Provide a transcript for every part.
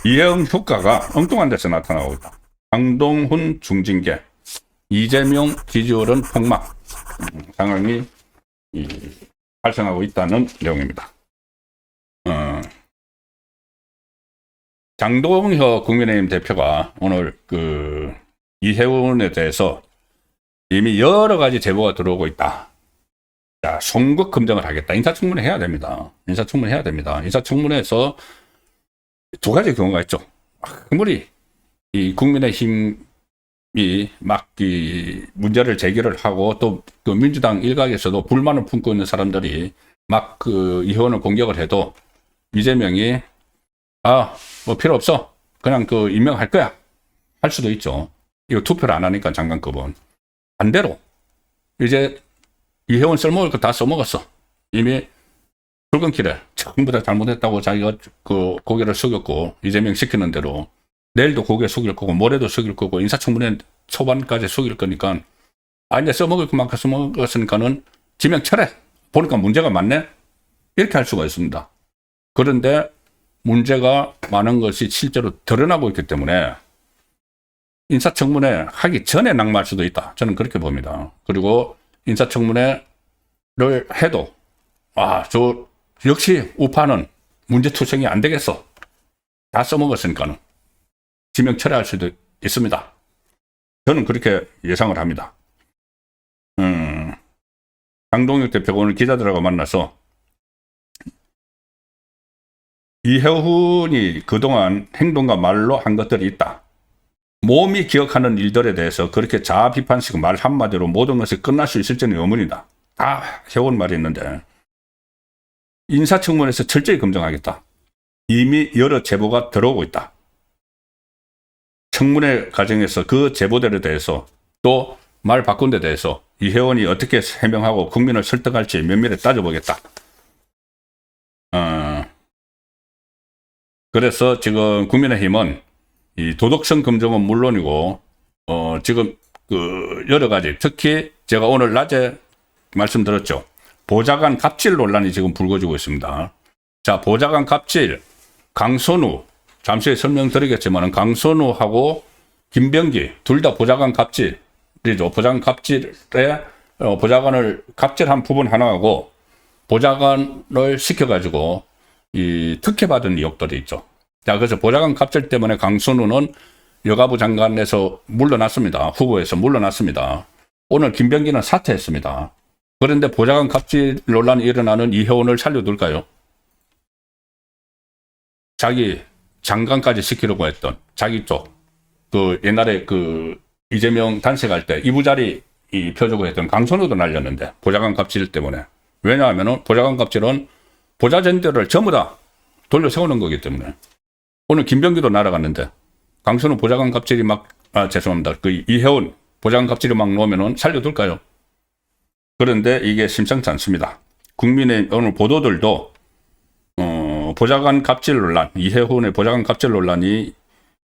이해운 효과가 엉뚱한 데서 나타나고 있다. 강동훈 중징계, 이재명 지지율은 폭락 상황이 발생하고 있다는 내용입니다. 장동혁 국민의힘 대표가 오늘 이해운에 대해서 이미 여러 가지 제보가 들어오고 있다. 자, 송국 검증을 하겠다. 인사청문회 해야 됩니다. 인사청문회 해야 됩니다. 인사청문회에서 두 가지 경우가 있죠. 아무리 이 국민의힘이 막 문제를 제기를 하고 또 그 민주당 일각에서도 불만을 품고 있는 사람들이 막 이해원을 공격을 해도 이재명이 뭐 필요 없어. 그냥 임명할 거야. 할 수도 있죠. 이거 투표를 안 하니까 장관급은. 반대로 이제 이해원 쓸모를 다 써먹었어. 이미 출근길에 전부 다 잘못했다고 자기가 고개를 숙였고 이재명 시키는 대로 내일도 고개 숙일 거고 모레도 숙일 거고 인사청문회 초반까지 숙일 거니까 이제 써먹을 것만큼 써먹었으니까는 지명 철회. 보니까 문제가 많네. 이렇게 할 수가 있습니다. 그런데 문제가 많은 것이 실제로 드러나고 있기 때문에 인사청문회 하기 전에 낙마할 수도 있다. 저는 그렇게 봅니다. 그리고 인사청문회를 해도 역시 우파는 문제투성이 안 되겠어. 다 써먹었으니까는 지명 철회할 수도 있습니다. 저는 그렇게 예상을 합니다. 강동혁 대표가 오늘 기자들하고 만나서 이해훈이 그동안 행동과 말로 한 것들이 있다. 몸이 기억하는 일들에 대해서 그렇게 자아 비판식 말 한마디로 모든 것이 끝날 수 있을지는 의문이다. 다 해온 말이 있는데 인사청문회에서 철저히 검증하겠다. 이미 여러 제보가 들어오고 있다. 청문회 과정에서 그 제보들에 대해서 또 말 바꾼 데 대해서 이해원이 어떻게 해명하고 국민을 설득할지 면밀히 따져보겠다. 그래서 지금 국민의힘은 이 도덕성 검증은 물론이고 지금 여러 가지 특히 제가 오늘 낮에 말씀드렸죠. 보좌관 갑질 논란이 지금 불거지고 있습니다. 자, 보좌관 갑질 강선우 잠시 후에 설명드리겠지만 강선우하고 김병기 둘 다 보좌관 갑질이죠. 보좌관 갑질에 보좌관을 갑질한 부분 하나하고 보좌관을 시켜가지고 이 특혜받은 의혹들이 있죠. 자, 그래서 보좌관 갑질 때문에 강선우는 여가부 장관에서 물러났습니다. 후보에서 물러났습니다. 오늘 김병기는 사퇴했습니다. 그런데 보좌관 갑질 논란이 일어나는 이해원을 살려둘까요? 자기 장관까지 시키려고 했던 자기 쪽, 옛날에 이재명 단식할 때 이부자리 펴주고 했던 강선우도 날렸는데 보좌관 갑질 때문에. 왜냐하면 보좌관 갑질은 보좌진들을 전부 다 돌려 세우는 거기 때문에. 오늘 김병기도 날아갔는데 강선우 보좌관 갑질이 죄송합니다. 이해원 보좌관 갑질이 막 나오면은 살려둘까요? 그런데 이게 심상치 않습니다. 국민의 오늘 보도들도 보좌관 갑질 논란, 이해훈의 보좌관 갑질 논란이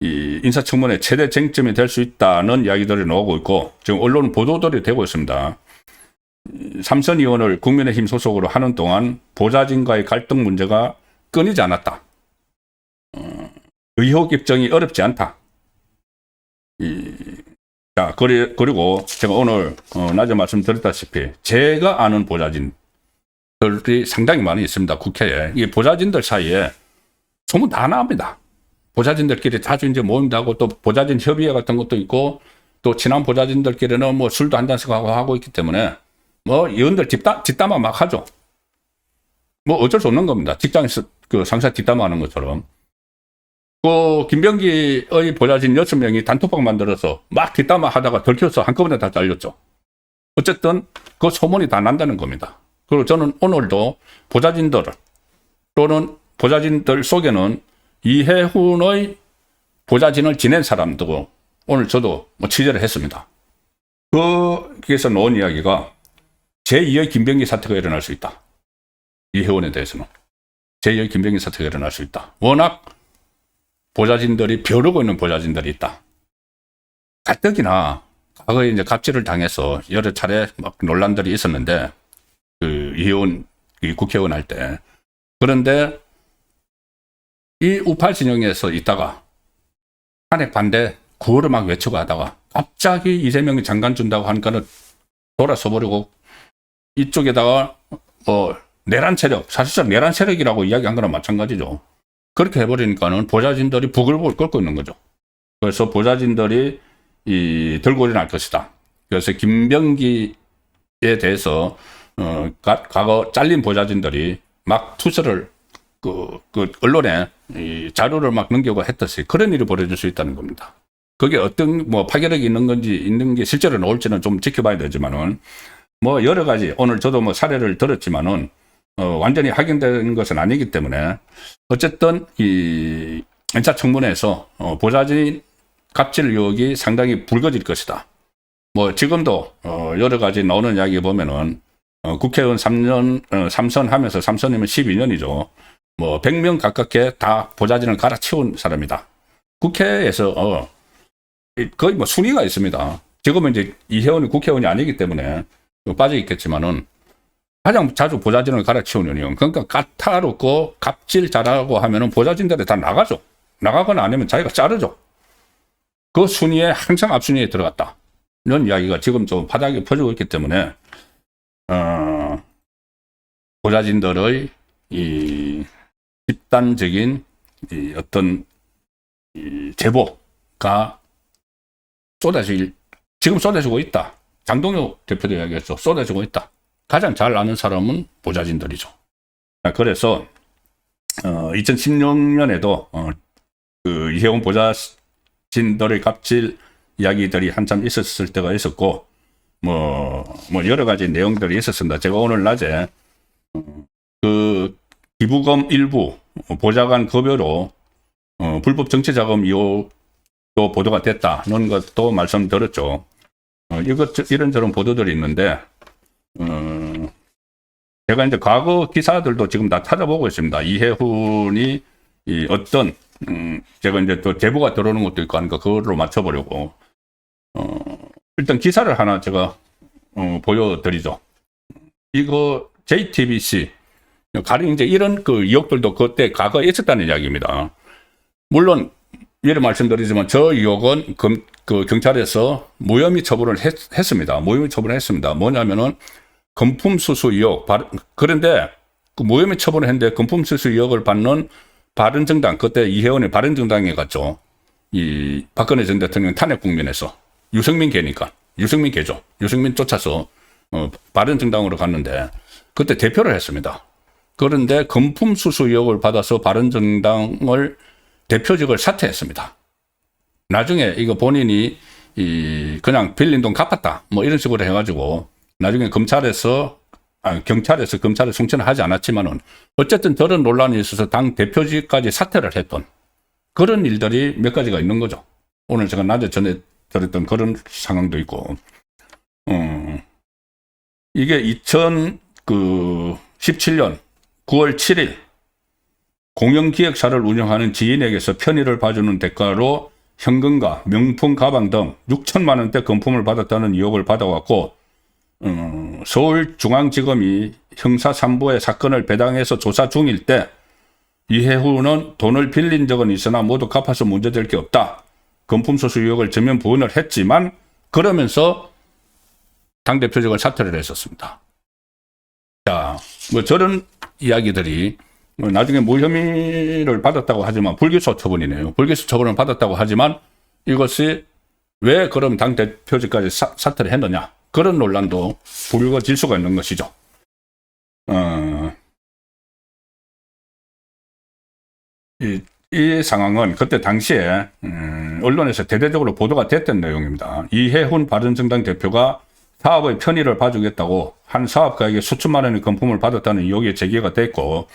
이 인사청문회 최대 쟁점이 될 수 있다는 이야기들이 나오고 있고 지금 언론 보도들이 되고 있습니다. 삼선 의원을 국민의힘 소속으로 하는 동안 보좌진과의 갈등 문제가 끊이지 않았다. 의혹 입증이 어렵지 않다. 자, 그리고 제가 오늘 낮에 말씀드렸다시피 제가 아는 보좌진들이 상당히 많이 있습니다. 국회에. 이 보좌진들 사이에 소문 다 나옵니다. 보좌진들끼리 자주 이제 모임도 하고 또 보좌진 협의회 같은 것도 있고 또 친한 보좌진들끼리는 뭐 술도 한 잔씩 하고 있기 때문에 뭐 의원들 뒷담화 막 하죠. 뭐 어쩔 수 없는 겁니다. 직장에서 상사 뒷담화 하는 것처럼. 김병기의 보좌진 6명이 단톡방 만들어서 막 뒷담화 하다가 들켜서 한꺼번에 다 잘렸죠. 어쨌든 그 소문이 다 난다는 겁니다. 그리고 저는 오늘도 보좌진들 또는 보좌진들 속에는 이해훈의 보좌진을 지낸 사람도 오늘 저도 취재를 했습니다. 거기에서 나온 이야기가 제2의 김병기 사태가 일어날 수 있다. 이해훈에 대해서는 제2의 김병기 사태가 일어날 수 있다. 워낙 보좌진들이 벼르고 있는 보좌진들이 있다. 가뜩이나 과거에 이제 갑질을 당해서 여러 차례 막 논란들이 있었는데, 그 이혜원 국회의원 할 때. 그런데 이 우파 진영에서 있다가 탄핵 반대 구호를 막 외치고 하다가 갑자기 이재명이 장관 준다고 하니까는 돌아서 버리고 이쪽에다가 내란 세력, 사실상 내란 세력이라고 이야기한 거랑 마찬가지죠. 그렇게 해버리니까는 보좌진들이 부글부글 끓고 있는 거죠. 그래서 보좌진들이 들고 일어날 것이다. 그래서 김병기에 대해서 과거 잘린 보좌진들이 막 투서를 그 언론에 자료를 막 넘기고 했듯이 그런 일이 벌어질 수 있다는 겁니다. 그게 어떤 뭐 파괴력이 있는 건지 있는 게 실제로 나올지는 좀 지켜봐야 되지만은 뭐 여러 가지 오늘 저도 뭐 사례를 들었지만은 완전히 확인된 것은 아니기 때문에 어쨌든 이 인사청문회에서 보좌진 갑질 의혹이 상당히 불거질 것이다. 뭐 지금도 여러 가지 나오는 이야기 보면은 국회의원 3년 3선 하면서 3선이면 12년이죠. 뭐 100명 가깝게 다 보좌진을 갈아치운 사람이다. 국회에서 거의 뭐 순위가 있습니다. 지금은 이제 이혜원이 국회의원이 아니기 때문에 빠져 있겠지만은 가장 자주 보좌진을 갈아치우는 이유. 그러니까 까다롭고 갑질 잘하고 하면은 보좌진들이 다 나가죠. 나가거나 아니면 자기가 자르죠. 그 순위에 항상 앞순위에 들어갔다. 이런 이야기가 지금 좀 바닥에 퍼지고 있기 때문에 보좌진들의 이 집단적인 어떤 제보가 지금 쏟아지고 있다. 장동효 대표도 이야기했죠. 쏟아지고 있다. 가장 잘 아는 사람은 보좌진들이죠. 그래서 2016년에도 그 이혜원 보좌진들의 갑질 이야기들이 한참 있었을 때가 있었고 뭐 여러 가지 내용들이 있었습니다. 제가 오늘 낮에 그 기부금 일부 보좌관 급여로 불법 정치자금 이용도 보도가 됐다는 것도 말씀드렸죠. 이런저런 보도들이 있는데 제가 이제 과거 기사들도 지금 다 찾아보고 있습니다. 이혜훈이 어떤 제가 이제 또 제보가 들어오는 것도 있고 하니까 그걸로 맞춰보려고 일단 기사를 하나 제가 보여드리죠. 이거 JTBC 가령 이제 이런 그 의혹들도 그때 과거에 있었다는 이야기입니다. 물론 예를 말씀드리지만 저 의혹은 그 경찰에서 무혐의 처분을 했습니다. 무혐의 처분을 했습니다. 뭐냐면은 금품수수 의혹. 그런데 그 무혐의 처분을 했는데 금품수수 의혹을 받는 바른정당, 그때 이혜원이 바른정당에 갔죠. 이 박근혜 전 대통령 탄핵 국면에서 유승민 개니까 유승민 개죠. 유승민 쫓아서 바른정당으로 갔는데 그때 대표를 했습니다. 그런데 금품수수 의혹을 받아서 바른정당을 대표직을 사퇴했습니다. 나중에 이거 본인이 그냥 빌린 돈 갚았다 뭐 이런 식으로 해가지고 나중에 경찰에서 검찰에 송치는 하지 않았지만은 어쨌든 저런 논란이 있어서 당 대표직까지 사퇴를 했던 그런 일들이 몇 가지가 있는 거죠. 오늘 제가 낮에 전에 들었던 그런 상황도 있고 이게 2017년 9월 7일 공영기획사를 운영하는 지인에게서 편의를 봐주는 대가로 현금과 명품 가방 등 6천만 원대 금품을 받았다는 의혹을 받아왔고 서울중앙지검이 형사 3부에 사건을 배당해서 조사 중일 때 이혜훈은 돈을 빌린 적은 있으나 모두 갚아서 문제될 게 없다. 금품수수 의혹을 전면 부인을 했지만 그러면서 당대표직을 사퇴를 했었습니다. 자, 뭐 저런 이야기들이 나중에 무혐의를 받았다고 하지만 불기소 처분이네요. 불기소 처분을 받았다고 하지만 이것이 왜 그럼 당대표직까지 사퇴를 했느냐. 그런 논란도 불거질 수가 있는 것이죠. 이 상황은 그때 당시에 언론에서 대대적으로 보도가 됐던 내용입니다. 이혜훈 바른정당 대표가 사업의 편의를 봐주겠다고 한 사업가에게 수천만 원의 금품을 받았다는 의혹이 제기가 됐고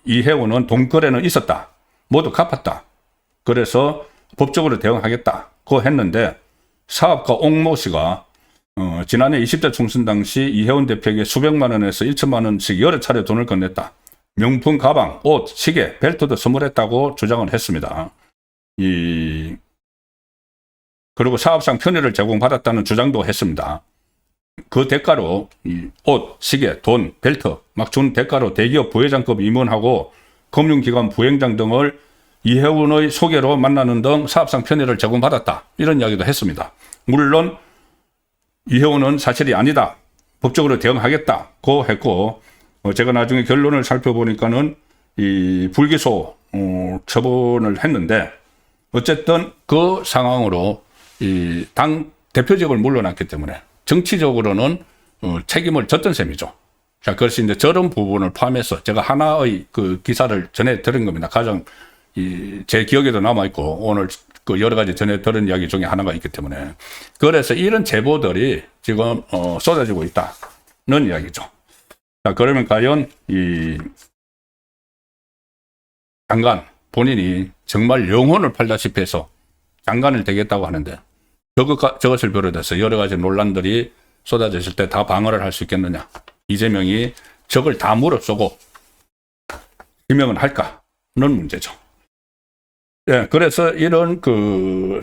이혜훈은 돈 거래는 있었다. 모두 갚았다. 그래서 법적으로 대응하겠다고 했는데 사업가 옥모 씨가 지난해 20대 총선 당시 이혜훈 대표에게 수백만 원에서 1천만 원씩 여러 차례 돈을 건넸다. 명품 가방, 옷, 시계, 벨트도 선물했다고 주장을 했습니다. 그리고 사업상 편의를 제공받았다는 주장도 했습니다. 그 대가로 이 옷, 시계, 돈, 벨트 막 준 대가로 대기업 부회장급 임원하고 금융기관 부행장 등을 이해운의 소개로 만나는 등 사업상 편의를 제공받았다. 이런 이야기도 했습니다. 물론 이해운은 사실이 아니다. 법적으로 대응하겠다고 했고 제가 나중에 결론을 살펴보니까는 이 불기소 처분을 했는데 어쨌든 그 상황으로 이 당 대표직을 물러났기 때문에 정치적으로는 책임을 졌던 셈이죠. 자, 그래서 이제 저런 부분을 포함해서 제가 하나의 그 기사를 전해 드린 겁니다. 가장 제 기억에도 남아 있고 오늘 그 여러 가지 전해 들은 이야기 중에 하나가 있기 때문에 그래서 이런 제보들이 지금 쏟아지고 있다는 이야기죠. 자, 그러면 과연 이 장관 본인이 정말 영혼을 팔다시피 해서 장관을 되겠다고 하는데 저것을 비롯해서 여러 가지 논란들이 쏟아졌을 때 다 방어를 할 수 있겠느냐. 이재명이 적을 다 물어쓰고 지명을 할까는 문제죠. 예, 그래서 이런 그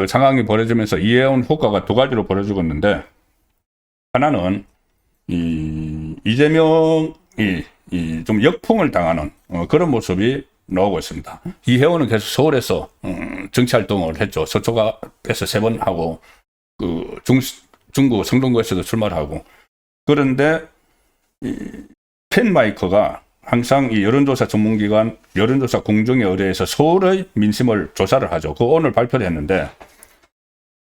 상황이 벌어지면서 이해운 효과가 두 가지로 벌어지고 있는데 하나는 이재명이 좀 역풍을 당하는 그런 모습이 나오고 있습니다. 이해운은 계속 서울에서 정치활동을 했죠. 서초갑에서 3번 하고 그 중구 성동구에서도 출마를 하고 그런데 펜마이커가 항상 이 여론조사 전문기관 여론조사 공정에 의뢰해서 서울의 민심을 조사를 하죠. 그 오늘 발표를 했는데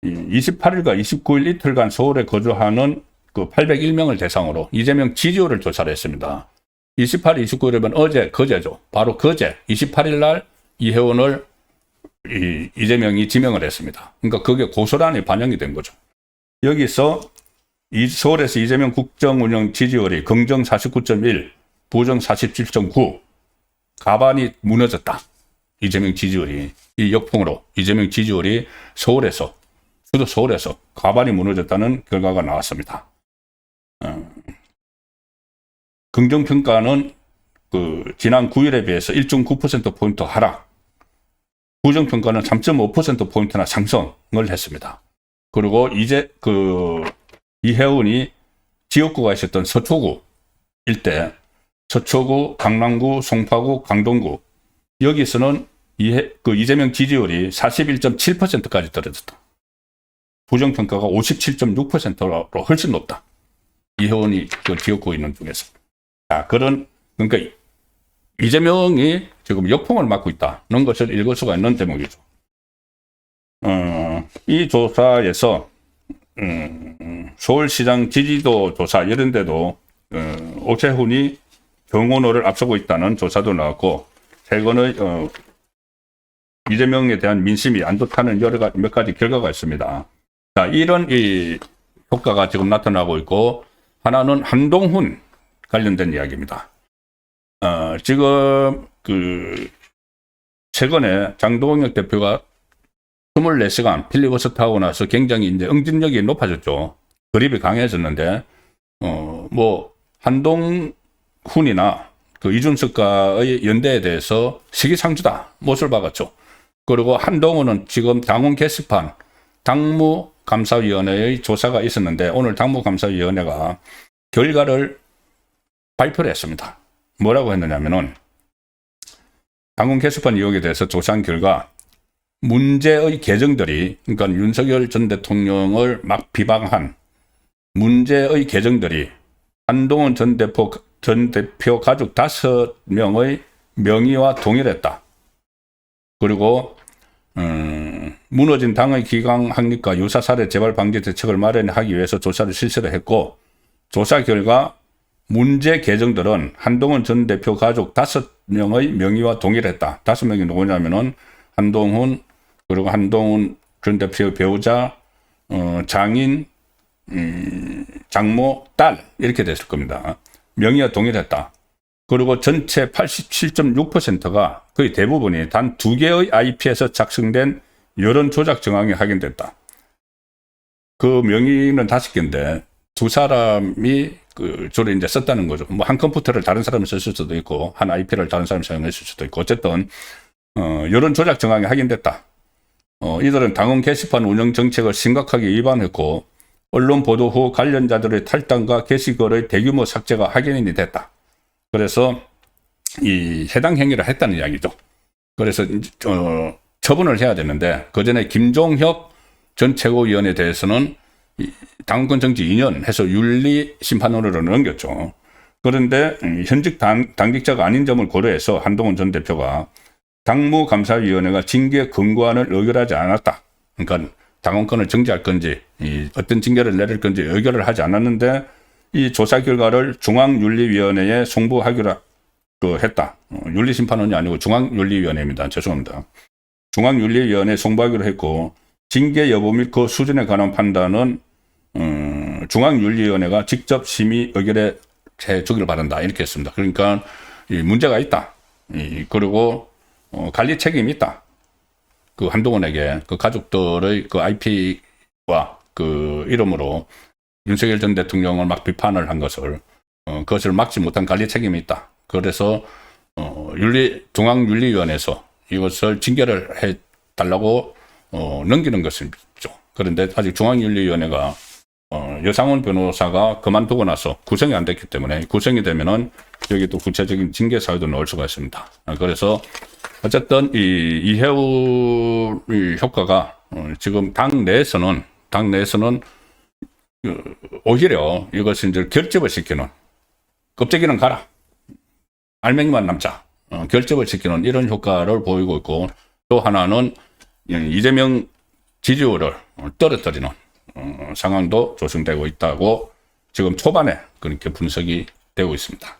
28일과 29일 이틀간 서울에 거주하는 그 801명을 대상으로 이재명 지지율을 조사를 했습니다. 28일, 29일이면 그제죠. 바로 그제 28일 날 이해운을 이재명이 지명을 했습니다. 그러니까 그게 고스란히 반영이 된 거죠. 여기서 서울에서 이재명 국정운영 지지율이 긍정 49.1, 부정 47.9, 가반이 무너졌다. 이재명 지지율이 이 역풍으로 이재명 지지율이 서울에서 수도 서울에서 가반이 무너졌다는 결과가 나왔습니다. 긍정평가는 그 지난 9일에 비해서 1.9%포인트 하락, 부정평가는 3.5%포인트나 상승을 했습니다. 그리고 이제 이해운이 지역구가 있었던 서초구 일대, 서초구, 강남구, 송파구, 강동구 여기서는 이재명 지지율이 41.7%까지 떨어졌다. 부정평가가 57.6%로 훨씬 높다. 이해운이 그 지역구에 있는 중에서. 자, 그러니까 이재명이 지금 역풍을 맞고 있다는 것을 읽을 수가 있는 대목이죠. 이 조사에서 서울시장 지지도 조사 이런 데도 오세훈이 정원호를 앞서고 있다는 조사도 나왔고 최근의 이재명에 대한 민심이 안 좋다는 몇 가지 결과가 있습니다. 자, 이런 이 효과가 지금 나타나고 있고 하나는 한동훈 관련된 이야기입니다. 지금 최근에 장동혁 대표가 24시간 필리버스터 하고 나서 굉장히 이제 응집력이 높아졌죠. 그립이 강해졌는데, 한동훈이나 이준석과의 연대에 대해서 시기상조다 못을 박았죠. 그리고 한동훈은 지금 당원 게시판 당무감사위원회의 조사가 있었는데, 오늘 당무감사위원회가 결과를 발표를 했습니다. 뭐라고 했느냐면은, 당원 게시판 이용에 대해서 조사한 결과, 문제의 계정들이, 그러니까 윤석열 전 대통령을 막 비방한 문제의 계정들이 한동훈 전 대표 가족 5명의 명의와 동일했다. 그리고 무너진 당의 기강 확립과 유사 사례 재발 방지 대책을 마련하기 위해서 조사를 실시를 했고 조사 결과 문제 계정들은 한동훈 전 대표 가족 5명의 명의와 동일했다. 5명이 누구냐면은 한동훈, 그리고 한동훈 전 대표의 배우자, 장인, 장모, 딸 이렇게 됐을 겁니다. 명의와 동일했다. 그리고 전체 87.6%가 거의 대부분이 단 2개의 IP에서 작성된 여론 조작 정황이 확인됐다. 그 명의는 5개인데 두 사람이 주로 이제 썼다는 거죠. 뭐 한 컴퓨터를 다른 사람이 썼을 수도 있고 한 IP를 다른 사람이 사용했을 수도 있고 어쨌든 여론 조작 정황이 확인됐다. 이들은 당원 게시판 운영 정책을 심각하게 위반했고 언론 보도 후 관련자들의 탈당과 게시글의 대규모 삭제가 확인이 됐다. 그래서 이 해당 행위를 했다는 이야기죠. 그래서 처분을 해야 되는데 그 전에 김종혁 전 최고위원에 대해서는 당권 정지 2년 해서 윤리 심판원으로 넘겼죠. 그런데 현직 당직자가 아닌 점을 고려해서 한동훈 전 대표가 당무감사위원회가 징계 권고안을 의결하지 않았다. 그러니까 당원권을 정지할 건지 어떤 징계를 내릴 건지 의결을 하지 않았는데 이 조사 결과를 중앙윤리위원회에 송부하기로 했다. 윤리심판원이 아니고 중앙윤리위원회입니다. 죄송합니다. 중앙윤리위원회에 송부하기로 했고 징계 여부 및 그 수준에 관한 판단은 중앙윤리위원회가 직접 심의 의결해 주기를 바란다. 이렇게 했습니다. 그러니까 문제가 있다. 그리고 관리 책임이 있다. 그 한동훈에게 그 가족들의 그 IP와 그 이름으로 윤석열 전 대통령을 막 비판을 한 것을 그것을 막지 못한 관리 책임이 있다. 그래서 중앙윤리위원회에서 이것을 징계를 해 달라고 넘기는 것이죠. 그런데 아직 중앙윤리위원회가 여상원 변호사가 그만두고 나서 구성이 안 됐기 때문에 구성이 되면은 여기 또 구체적인 징계 사유도 넣을 수가 있습니다. 그래서 어쨌든 이 이해우 효과가 지금 당 내에서는 오히려 이것을 이제 결집을 시키는 껍데기는 가라 알맹이만 남자 결집을 시키는 이런 효과를 보이고 있고 또 하나는 이재명 지지율을 떨어뜨리는 상황도 조성되고 있다고 지금 초반에 그렇게 분석이 되고 있습니다.